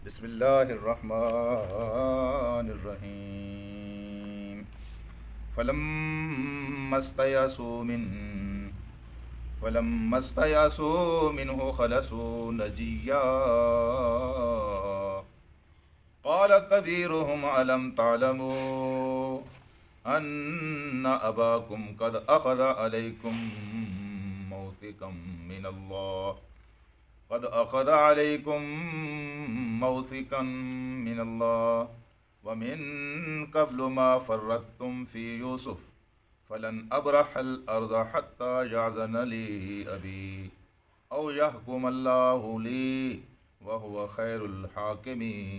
بسم اللہ الرحمن الرحیم فلما استيئسوا فلما استيئسوا منه خلصوا نجيا قال كبيرهم ألم تعلموا أن أباكم قد أخذ عليكم موثقا من الله قد أخذ عليكم موثقا من الله ومن قبل ما فرطتم في يوسف فلن أبرح الأرض حتى يأذن لي أبي أو يحكم الله لي وهو خير الحاكمين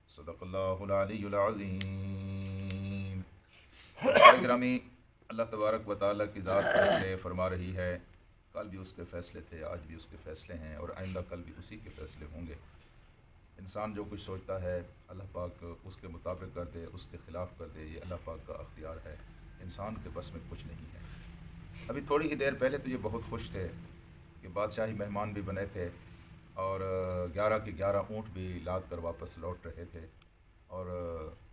صدق اللہ العلی العظیم۔ گرامی، اللہ تبارک و تعالیٰ کی ذات فیصلے فرما رہی ہے۔ کل بھی اس کے فیصلے تھے، آج بھی اس کے فیصلے ہیں، اور آئندہ کل بھی اسی کے فیصلے ہوں گے۔ انسان جو کچھ سوچتا ہے اللہ پاک اس کے مطابق کر دے، اس کے خلاف کر دے، یہ اللہ پاک کا اختیار ہے، انسان کے بس میں کچھ نہیں ہے۔ ابھی تھوڑی ہی دیر پہلے تو یہ بہت خوش تھے کہ بادشاہی مہمان بھی بنے تھے، اور 11 کے 11 اونٹ بھی لاد کر واپس لوٹ رہے تھے، اور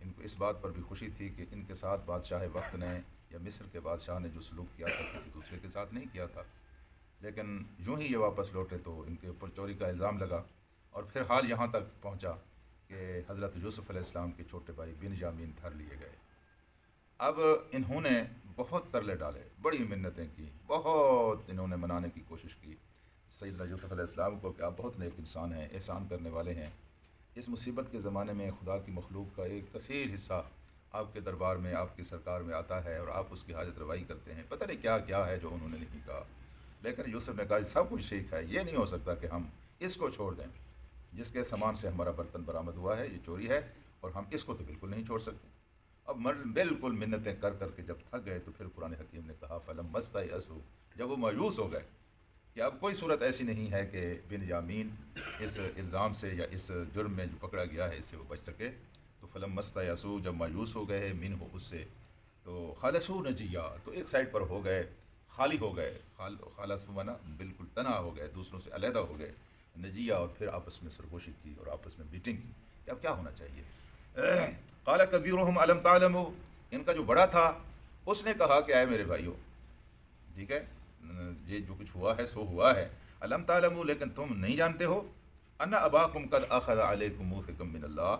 ان کو اس بات پر بھی خوشی تھی کہ ان کے ساتھ بادشاہ وقت نے یا مصر کے بادشاہ نے جو سلوک کیا تھا کسی دوسرے کے ساتھ نہیں کیا تھا۔ لیکن یوں ہی یہ واپس لوٹے تو ان کے اوپر چوری کا الزام لگا، اور پھر حال یہاں تک پہنچا کہ حضرت یوسف علیہ السلام کے چھوٹے بھائی بنیامین دھر لیے گئے۔ اب انہوں نے بہت ترلے ڈالے، بڑی منتیں کی، بہت انہوں نے منانے کی کوشش کی سیدنا یوسف علیہ السلام کو کہ آپ بہت نیک انسان ہیں، احسان کرنے والے ہیں۔ اس مصیبت کے زمانے میں خدا کی مخلوق کا ایک کثیر حصہ آپ کے دربار میں، آپ کی سرکار میں آتا ہے، اور آپ اس کی حاجت روائی کرتے ہیں۔ پتہ نہیں کیا کیا ہے جو انہوں نے نہیں کہا، لیکن یوسف نے کہا سب کچھ ٹھیک ہے، یہ نہیں ہو سکتا کہ ہم اس کو چھوڑ دیں، جس کے سامان سے ہمارا برتن برآمد ہوا ہے، یہ چوری ہے، اور ہم اس کو تو بالکل نہیں چھوڑ سکتے۔ اب بالکل منتیں کر کر کے جب تھک گئے تو پھر قرآن حکیم نے کہا فلما استيئسوا، جب وہ مایوس ہو گئے کہ اب کوئی صورت ایسی نہیں ہے کہ بنیامین اس الزام سے یا اس جرم میں جو پکڑا گیا ہے اس سے وہ بچ سکے، تو فلما استيئسوا، جب مایوس ہو گئے منہ اس سے، تو خلصوا نجیا، تو ایک سائڈ پر ہو گئے، خالی ہو گئے، خالص مانا بالکل تنہا ہو گئے، دوسروں سے علیحدہ ہو گئے، نجیا، اور پھر آپس میں سرگوشی کی اور آپس میں میٹنگ کی کہ اب کیا ہونا چاہیے۔ قال کبیرہم الم تعلموا، ان کا جو بڑا تھا اس نے کہا کہ اے میرے بھائیو، ٹھیک ہے، یہ جو کچھ ہوا ہے سو ہوا ہے، الم تعلموا، لیکن تم نہیں جانتے ہو، ان اباکم قد اخذ علیکم موثقا من اللہ،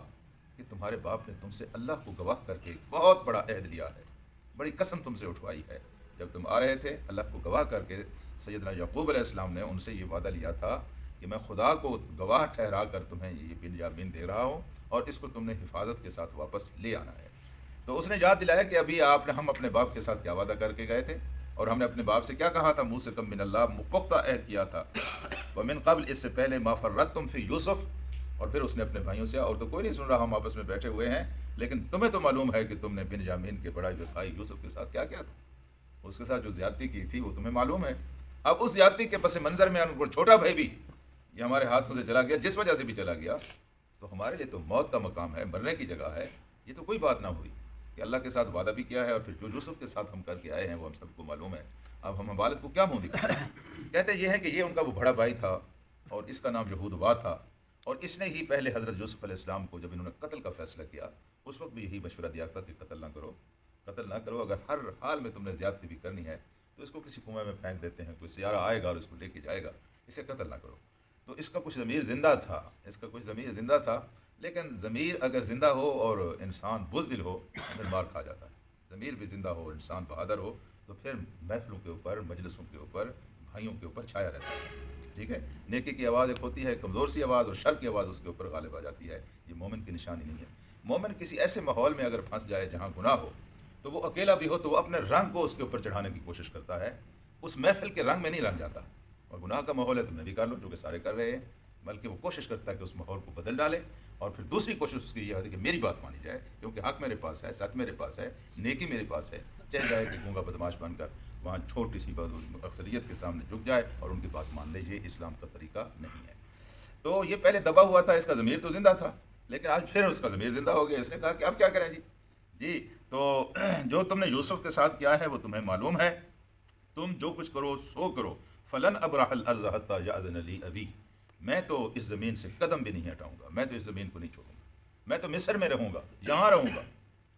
کہ تمہارے باپ نے تم سے اللہ کو گواہ کر کے ایک بہت بڑا عہد لیا ہے، بڑی قسم تم سے اٹھوائی ہے۔ جب تم آ رہے تھے اللہ کو گواہ کر کے، سیدنا یعقوب علیہ السلام نے ان سے یہ وعدہ لیا تھا کہ میں خدا کو گواہ ٹھہرا کر تمہیں یہ بنیامین دے رہا ہوں، اور اس کو تم نے حفاظت کے ساتھ واپس لے آنا ہے۔ تو اس نے یاد دلایا کہ ابھی ہم اپنے باپ کے ساتھ کیا وعدہ کر کے گئے تھے، اور ہم نے اپنے باپ سے کیا کہا تھا، موثقا من اللہ، پختہ عہد کیا تھا، ومن قبل، اس سے پہلے، ما فرطتم فی یوسف، اور پھر اس نے اپنے بھائیوں سے، اور تو کوئی نہیں سن رہا، ہم آپس میں بیٹھے ہوئے ہیں، لیکن تمہیں تو معلوم ہے کہ تم نے بنیامین کے بڑا بھائی یوسف کے ساتھ کیا کیا تھا، اس کے ساتھ جو زیادتی کی تھی وہ تمہیں معلوم ہے۔ اب اس زیادتی کے پس منظر میں ان کو چھوٹا بھائی بھی یہ ہمارے ہاتھوں سے چلا گیا، جس وجہ سے بھی چلا گیا، تو ہمارے لیے تو موت کا مقام ہے، مرنے کی جگہ ہے، یہ تو کوئی بات نہ ہوئی کہ اللہ کے ساتھ وعدہ بھی کیا ہے، اور پھر جو یوسف کے ساتھ ہم کر کے آئے ہیں وہ ہم سب کو معلوم ہے، اب ہم والد کو کیا منہ دکھائیں۔ کہتے یہ ہے کہ یہ ان کا وہ بڑا بھائی تھا، اور اس کا نام یہودبا تھا، اور اس نے ہی پہلے حضرت یوسف علیہ السلام کو جب انہوں نے قتل کا فیصلہ کیا، اس وقت بھی یہی مشورہ دیا تھا کہ قتل نہ کرو، قتل نہ کرو، اگر ہر حال میں تم نے زیادتی بھی کرنی ہے تو اس کو کسی کنویں میں پھینک دیتے ہیں، کوئی سیارہ آئے گا اور اس کو لے کے جائے گا، اسے قتل نہ کرو۔ تو اس کا کچھ ضمیر زندہ تھا، لیکن ضمیر اگر زندہ ہو اور انسان بزدل ہو تو پھر مار کھا جاتا ہے۔ ضمیر بھی زندہ ہو، انسان بہادر ہو، تو پھر محفلوں کے اوپر، مجلسوں کے اوپر، بھائیوں کے اوپر چھایا رہتا ہے، ٹھیک ہے۔ نیکی کی آواز ایک ہوتی ہے کمزور سی آواز، اور شر کی آواز اس کے اوپر غالب آ جاتی ہے، یہ مومن کی نشانی نہیں ہے۔ مومن کسی ایسے ماحول میں اگر پھنس جائے جہاں گناہ ہو، تو وہ اکیلا بھی ہو تو وہ اپنے رنگ کو اس کے اوپر چڑھانے کی کوشش کرتا ہے، اس محفل کے رنگ میں نہیں رنگ جاتا، اور گناہ کا ماحول ہے تو میں بھی کر لوں جو کہ سارے کر رہے ہیں، بلکہ وہ کوشش کرتا ہے کہ اس ماحول کو بدل ڈالے، اور پھر دوسری کوشش اس کی یہ ہوتی ہے کہ میری بات مانی جائے، کیونکہ حق میرے پاس ہے، سچ میرے پاس ہے، نیکی میرے پاس ہے، چاہے جائے کہ گونگا بدماش بن کر وہاں چھوٹی سی اکثریت کے سامنے جھک جائے اور ان کی بات مان لے، یہ اسلام کا طریقہ نہیں ہے۔ تو یہ پہلے دبا ہوا تھا، اس کا ضمیر تو زندہ تھا، لیکن آج پھر اس کا ضمیر زندہ ہو گیا، اس نے کہا کہ اب کیا کریں جی، تو جو تم نے یوسف کے ساتھ کیا ہے وہ تمہیں معلوم ہے، تم جو کچھ کرو سو کرو، فلن ابرح الارض حتی یأذن لی ابی، میں تو اس زمین سے قدم بھی نہیں ہٹاؤں گا، میں تو اس زمین کو نہیں چھوڑوں گا، میں تو مصر میں رہوں گا، یہاں رہوں گا،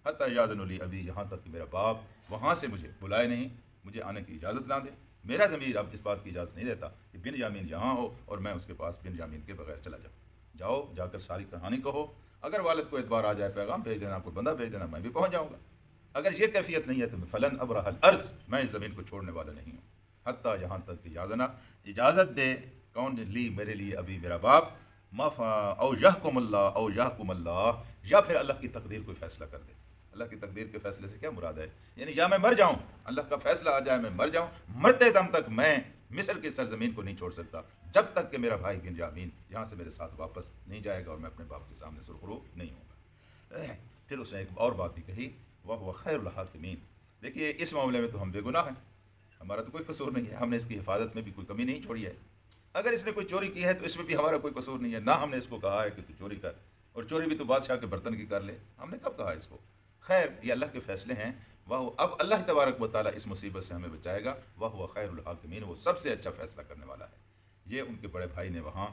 حتیٰ یاذن لی ابھی، یہاں تک کہ میرا باپ وہاں سے مجھے بلائے نہیں، مجھے آنے کی اجازت نہ دے۔ میرا ضمیر اب اس بات کی اجازت نہیں دیتا کہ بن یامین یہاں ہو اور میں اس کے پاس بن یامین کے بغیر چلا جاؤں۔ جاؤ، جا کر ساری کہانی کہو، اگر والد کو اعتبار آ جائے پیغام بھیج دینا، کوئی بندہ بھیج دینا، میں بھی پہنچ جاؤں گا۔ اگر یہ کیفیت نہیں ہے تو فلن ابرح الارض، میں اس زمین کو چھوڑنے والا نہیں ہوں، حتیٰ یہاں تک کہ یازنا اجازت دے، کون لی میرے لیے ابھی میرا باپ، او یحکم اللہ، او یحکم اللہ، یا پھر اللہ کی تقدیر کوئی فیصلہ کر دے۔ اللہ کی تقدیر کے فیصلے سے کیا مراد ہے؟ یعنی یا میں مر جاؤں، اللہ کا فیصلہ آ جائے میں مر جاؤں، مرتے دم تک میں مصر کی سرزمین کو نہیں چھوڑ سکتا جب تک کہ میرا بھائی بن یامین یہاں سے میرے ساتھ واپس نہیں جائے گا اور میں اپنے باپ کے سامنے سرخرو نہیں ہوں گا۔ پھر اس نے ایک اور بات بھی کہی، وہ خیر الحاکمین۔ دیکھیے اس معاملے میں تو ہم بے گناہ ہیں، ہمارا تو کوئی قصور نہیں ہے، ہم نے اس کی حفاظت میں بھی کوئی کمی نہیں چھوڑی ہے۔ اگر اس نے کوئی چوری کی ہے تو اس میں بھی ہمارا کوئی قصور نہیں ہے، نہ ہم نے اس کو کہا ہے کہ تو چوری کر، اور چوری بھی تو بادشاہ کے برتن کی کر لے، ہم نے کب کہا اس کو؟ خیر، یہ اللہ کے فیصلے ہیں، وہ اب اللہ تبارک و تعالیٰ اس مصیبت سے ہمیں بچائے گا، وہ خیر الحاکمین، وہ سب سے اچھا فیصلہ کرنے والا ہے۔ یہ ان کے بڑے بھائی نے وہاں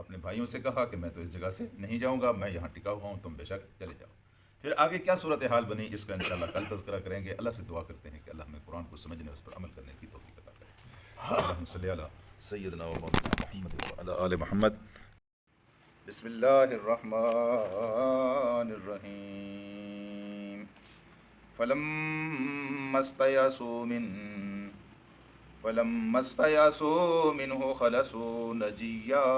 اپنے بھائیوں سے کہا کہ میں تو اس جگہ سے نہیں جاؤں گا، میں یہاں ٹکا ہوا ہوں، تم بے شک چلے جاؤ۔ پھر آگے کیا صورتحال بنی اس کا انشاءاللہ کل تذکرہ کریں گے۔ اللہ سے دعا کرتے ہیں کہ اللہ ہمیں قرآن کو سمجھنے اور اس پر عمل کرنے کی توفیق عطا کرے۔ اللہم صلی علی سیدنا و مولانا محمد وعلی آل محمد۔ بسم اللہ الرحمن الرحیم۔ فلما استيئسوا منه خلصوا نجيا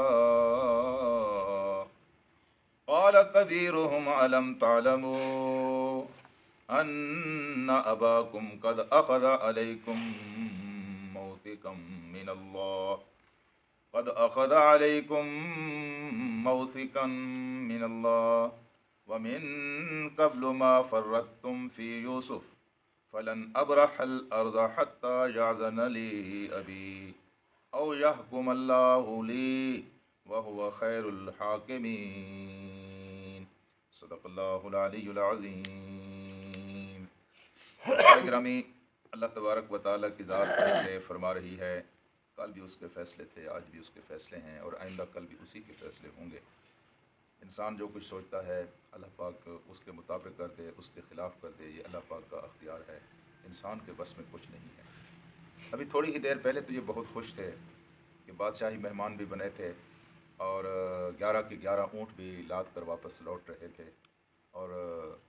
قال كبيرهم ألم تعلموا أن أباكم قد أخذ عليكم موثقا من الله ومن قبل ما فرطتم في يوسف فلن أبرح الأرض حتى يأذن لي أبي أو يحكم الله لي وهو خير الحاكمين۔ صدق اللہ العلی العظیم۔ گرامی، اللہ تبارک و تعالیٰ کی ذات فیصلے فرما رہی ہے، کل بھی اس کے فیصلے تھے، آج بھی اس کے فیصلے ہیں، اور آئندہ کل بھی اسی کے فیصلے ہوں گے۔ انسان جو کچھ سوچتا ہے اللہ پاک اس کے مطابق کر دے، اس کے خلاف کر دے، یہ اللہ پاک کا اختیار ہے، انسان کے بس میں کچھ نہیں ہے۔ ابھی تھوڑی ہی دیر پہلے تو یہ بہت خوش تھے کہ بادشاہی مہمان بھی بنے تھے، اور 11 کے 11 اونٹ بھی لاد کر واپس لوٹ رہے تھے، اور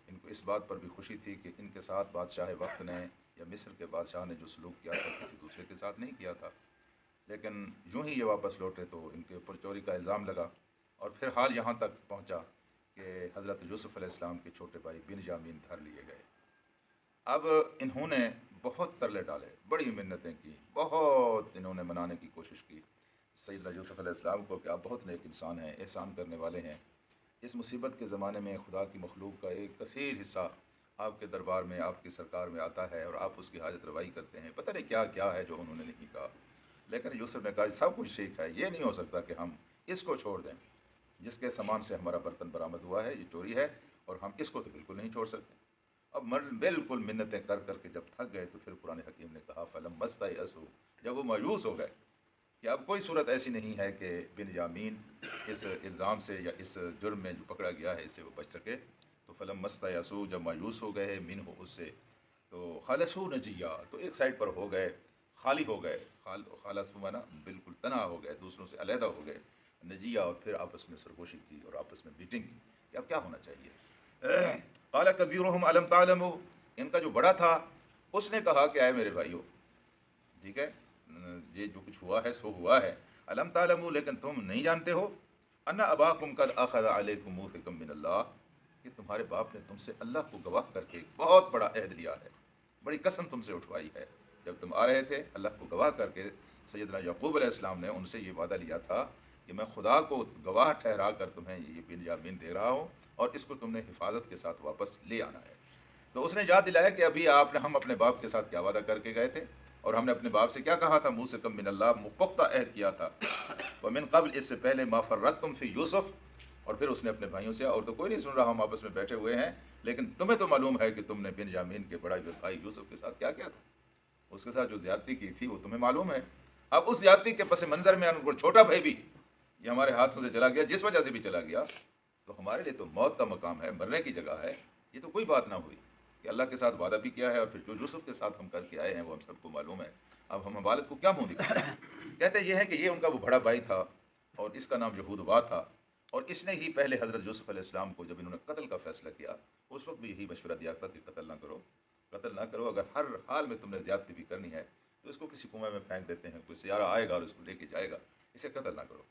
ان کو اس بات پر بھی خوشی تھی کہ ان کے ساتھ بادشاہ وقت نے یا مصر کے بادشاہ نے جو سلوک کیا تھا کسی دوسرے کے ساتھ نہیں کیا تھا۔ لیکن یوں ہی یہ واپس لوٹے تو ان کے اوپر چوری کا الزام لگا، اور پھر حال یہاں تک پہنچا کہ حضرت یوسف علیہ السلام کے چھوٹے بھائی بن یامین دھر لیے گئے۔ اب انہوں نے بہت ترلے ڈالے، بڑی منتیں کی، بہت انہوں نے منانے کی کوشش کی سیدنا یوسف علیہ السلام کو کہ آپ بہت نیک انسان ہیں، احسان کرنے والے ہیں، اس مصیبت کے زمانے میں خدا کی مخلوق کا ایک کثیر حصہ آپ کے دربار میں، آپ کی سرکار میں آتا ہے، اور آپ اس کی حاجت روائی کرتے ہیں۔ پتہ نہیں کیا کیا ہے جو انہوں نے نہیں کہا، لیکن یوسف نے کہا سب کچھ ٹھیک ہے، یہ نہیں ہو سکتا کہ ہم اس کو چھوڑ دیں، جس کے سامان سے ہمارا برتن برآمد ہوا ہے، یہ چوری ہے، اور ہم اس کو تو بالکل نہیں چھوڑ سکتے۔ اب بالکل منتیں کر کر کے جب تھک گئے تو پھر قرآن حکیم نے کہا فلما استيئسوا، جب وہ مایوس ہو گئے کہ اب کوئی صورت ایسی نہیں ہے کہ بن یامین اس الزام سے یا اس جرم میں جو پکڑا گیا ہے اس سے وہ بچ سکے، تو فلما استيئسوا، جب مایوس ہو گئے منہ اس سے، تو خلصوا نجیا، تو ایک سائڈ پر ہو گئے، خالی ہو گئے، خالص مانا بالکل تنہا ہو گئے، دوسروں سے علیحدہ ہو گئے، نجیا، اور پھر آپس میں سرگوشی کی اور آپس میں میٹنگ کی کہ اب کیا ہونا چاہیے۔ قال کبیرہم الم تعلموا، ان کا جو بڑا تھا اس نے کہا کہ اے میرے بھائیو، ٹھیک ہے، یہ جو کچھ ہوا ہے سو ہوا ہے، الم تعلموا، لیکن تم نہیں جانتے ہو، ان اباکم قد اخذ علیکم موثقا من اللہ، کہ تمہارے باپ نے تم سے اللہ کو گواہ کر کے ایک بہت بڑا عہد لیا ہے، بڑی قسم تم سے اٹھوائی ہے۔ جب تم آ رہے تھے اللہ کو گواہ کر کے، سیدنا یعقوب علیہ السلام نے ان سے یہ وعدہ لیا تھا کہ میں خدا کو گواہ ٹھہرا کر تمہیں یہ بن یامین دے رہا ہوں، اور اس کو تم نے حفاظت کے ساتھ واپس لے آنا ہے۔ تو اس نے یاد دلایا کہ ابھی ہم اپنے باپ کے ساتھ کیا وعدہ کر کے گئے تھے، اور ہم نے اپنے باپ سے کیا کہا تھا، موثقا من اللہ، پختہ عہد کیا تھا، ومن قبل، اس سے پہلے، ما فرطتم فی یوسف، اور پھر اس نے اپنے بھائیوں سے، اور تو کوئی نہیں سن رہا، ہم آپس میں بیٹھے ہوئے ہیں، لیکن تمہیں تو معلوم ہے کہ تم نے بن یامین کے بڑا بھائی یوسف کے ساتھ کیا کیا تھا، اس کے ساتھ جو زیادتی کی تھی وہ تمہیں معلوم ہے۔ اب اس زیادتی کے پس منظر میں ان کو چھوٹا بھائی بھی یہ ہمارے ہاتھوں سے چلا گیا، جس وجہ سے بھی چلا گیا، تو ہمارے لیے تو موت کا مقام ہے، مرنے کی جگہ ہے. یہ تو کوئی بات نہ ہوئی کہ اللہ کے ساتھ وعدہ بھی کیا ہے، اور پھر جو یوسف کے ساتھ ہم کر کے آئے ہیں وہ ہم سب کو معلوم ہے. اب ہم والد کو کیا منہ دکھائیں؟ کہتے یہ ہے کہ یہ ان کا وہ بڑا بھائی تھا اور اس کا نام یہودبا تھا، اور اس نے ہی پہلے حضرت یوسف علیہ السلام کو جب انہوں نے قتل کا فیصلہ کیا اس وقت بھی یہی مشورہ دیا تھا کہ قتل نہ کرو، قتل نہ کرو. اگر ہر حال میں تم نے زیادتی بھی کرنی ہے تو اس کو کسی کنویں میں پھینک دیتے ہیں، کوئی سیارہ آئے گا اور اس کو لے کے جائے گا، اسے قتل نہ کرو.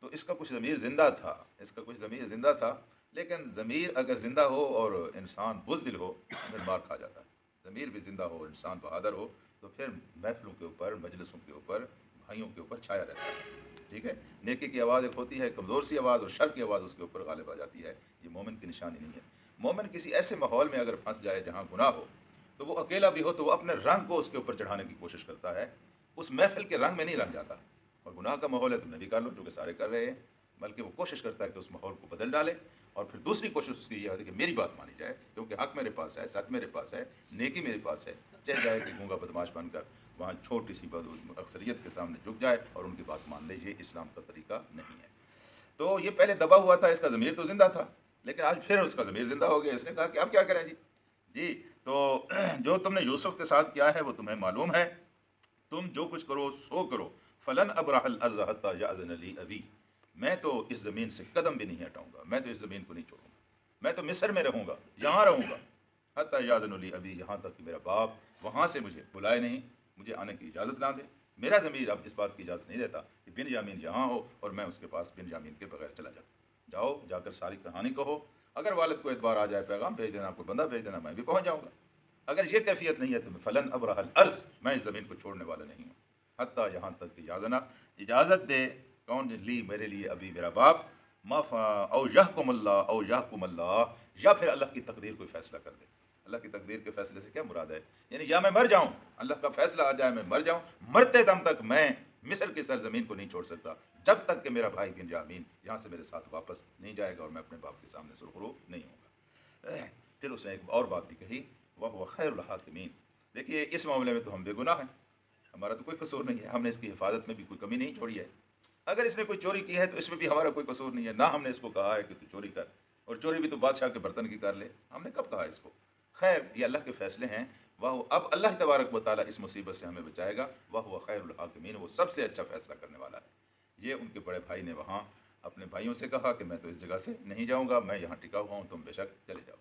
تو اس کا کچھ ضمیر زندہ تھا، اس کا کچھ ضمیر زندہ تھا. لیکن ضمیر اگر زندہ ہو اور انسان بزدل ہو پھر مار کھا جاتا ہے. ضمیر بھی زندہ ہو، انسان بہادر ہو، تو پھر محفلوں کے اوپر، مجلسوں کے اوپر، بھائیوں کے اوپر چھایا رہتا ہے. ٹھیک ہے، نیکی کی آواز ایک ہوتی ہے کمزور سی آواز، اور شر کی آواز اس کے اوپر غالب آ جاتی ہے. یہ مومن کی نشانی نہیں ہے. مومن کسی ایسے ماحول میں اگر پھنس جائے جہاں گناہ ہو تو وہ اکیلا بھی ہو تو وہ اپنے رنگ کو اس کے اوپر چڑھانے کی کوشش کرتا ہے، اس محفل کے رنگ میں نہیں رنگ جاتا. اور گناہ کا ماحول ہے تو میں بھی کر لوں جو کہ سارے کر رہے ہیں، بلکہ وہ کوشش کرتا ہے کہ اس ماحول کو بدل ڈالے. اور پھر دوسری کوشش اس کی یہ ہوتی ہے کہ میری بات مانی جائے، کیونکہ حق میرے پاس ہے، سچ میرے پاس ہے، نیکی میرے پاس ہے. چاہے جائے کہ گونگا بدماش بن کر وہاں چھوٹی سی اکثریت کے سامنے جھک جائے اور ان کی بات مان لے. یہ اسلام کا طریقہ نہیں ہے. تو یہ پہلے دبا ہوا تھا، اس کا ضمیر تو زندہ تھا، لیکن آج پھر اس کا ضمیر زندہ ہو گیا. اس نے کہا کہ اب کیا کریں جی تو جو تم نے یوسف کے ساتھ کیا ہے وہ تمہیں معلوم ہے، تم جو کچھ کرو سو کرو. فلن ابرح الارض حتی یاذن لی ابی، میں تو اس زمین سے قدم بھی نہیں ہٹاؤں گا، میں تو اس زمین کو نہیں چھوڑوں گا، میں تو مصر میں رہوں گا، یہاں رہوں گا. حتی یاذن لی ابی، یہاں تک کہ میرا باپ وہاں سے مجھے بلائے نہیں، مجھے آنے کی اجازت نہ دے. میرا ضمیر اب اس بات کی اجازت نہیں دیتا کہ بن یامین یہاں ہو اور میں اس کے پاس بن یامین کے بغیر چلا جاؤں. جاؤ جا کر ساری کہانی کہو، اگر والد کو اعتبار آ جائے پیغام بھیج دینا، کوئی بندہ بھیج دینا، میں بھی پہنچ جاؤں گا. اگر یہ کیفیت نہیں ہے تو فلن ابرح الارض، میں اس زمین کو چھوڑنے والا نہیں ہوں. حتیٰ یہاں تک کہ یاذنا، اجازت دے. کون لی؟ میرے لیے ابھی میرا باپ. او یحکم اللہ، او یحکم اللہ، یا پھر اللہ کی تقدیر کوئی فیصلہ کر دے. اللہ کی تقدیر کے فیصلے سے کیا مراد ہے؟ یعنی یا میں مر جاؤں، اللہ کا فیصلہ آ جائے میں مر جاؤں، مرتے دم تک میں مصر کی سرزمین کو نہیں چھوڑ سکتا جب تک کہ میرا بھائی بن یامین یہاں سے میرے ساتھ واپس نہیں جائے گا اور میں اپنے باپ کے سامنے سرخرو نہیں ہوں گا. پھر اس نے ایک اور بات بھی کہی، وہ خیر الحاکمین. دیکھیے اس معاملے میں تو ہم بے گناہ ہیں، ہمارا تو کوئی قصور نہیں ہے، ہم نے اس کی حفاظت میں بھی کوئی کمی نہیں چھوڑی ہے. اگر اس نے کوئی چوری کی ہے تو اس میں بھی ہمارا کوئی قصور نہیں ہے، نہ ہم نے اس کو کہا ہے کہ تو چوری کر، اور چوری بھی تو بادشاہ کے برتن کی کر لے، ہم نے کب کہا اس کو. خیر یہ اللہ کے فیصلے ہیں. وہ اب اللہ تبارک و تعالیٰ اس مصیبت سے ہمیں بچائے گا. وہ خیر الحاکمین، وہ سب سے اچھا فیصلہ کرنے والا ہے. یہ ان کے بڑے بھائی نے وہاں اپنے بھائیوں سے کہا کہ میں تو اس جگہ سے نہیں جاؤں گا، میں یہاں ٹکا ہوا ہوں، تم بے شک چلے جاؤ.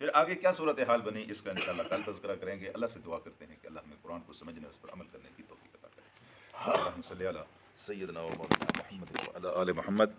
پھر آگے کیا صورتحال بنی اس کا انشاءاللہ کل تذکرہ کریں گے. اللہ سے دعا کرتے ہیں کہ اللہ ہمیں قرآن کو سمجھنے، اس پر عمل کرنے کی توفیق عطا کرے. اللہم صلی علی سیدنا و مولانا محمد و علی آل محمد.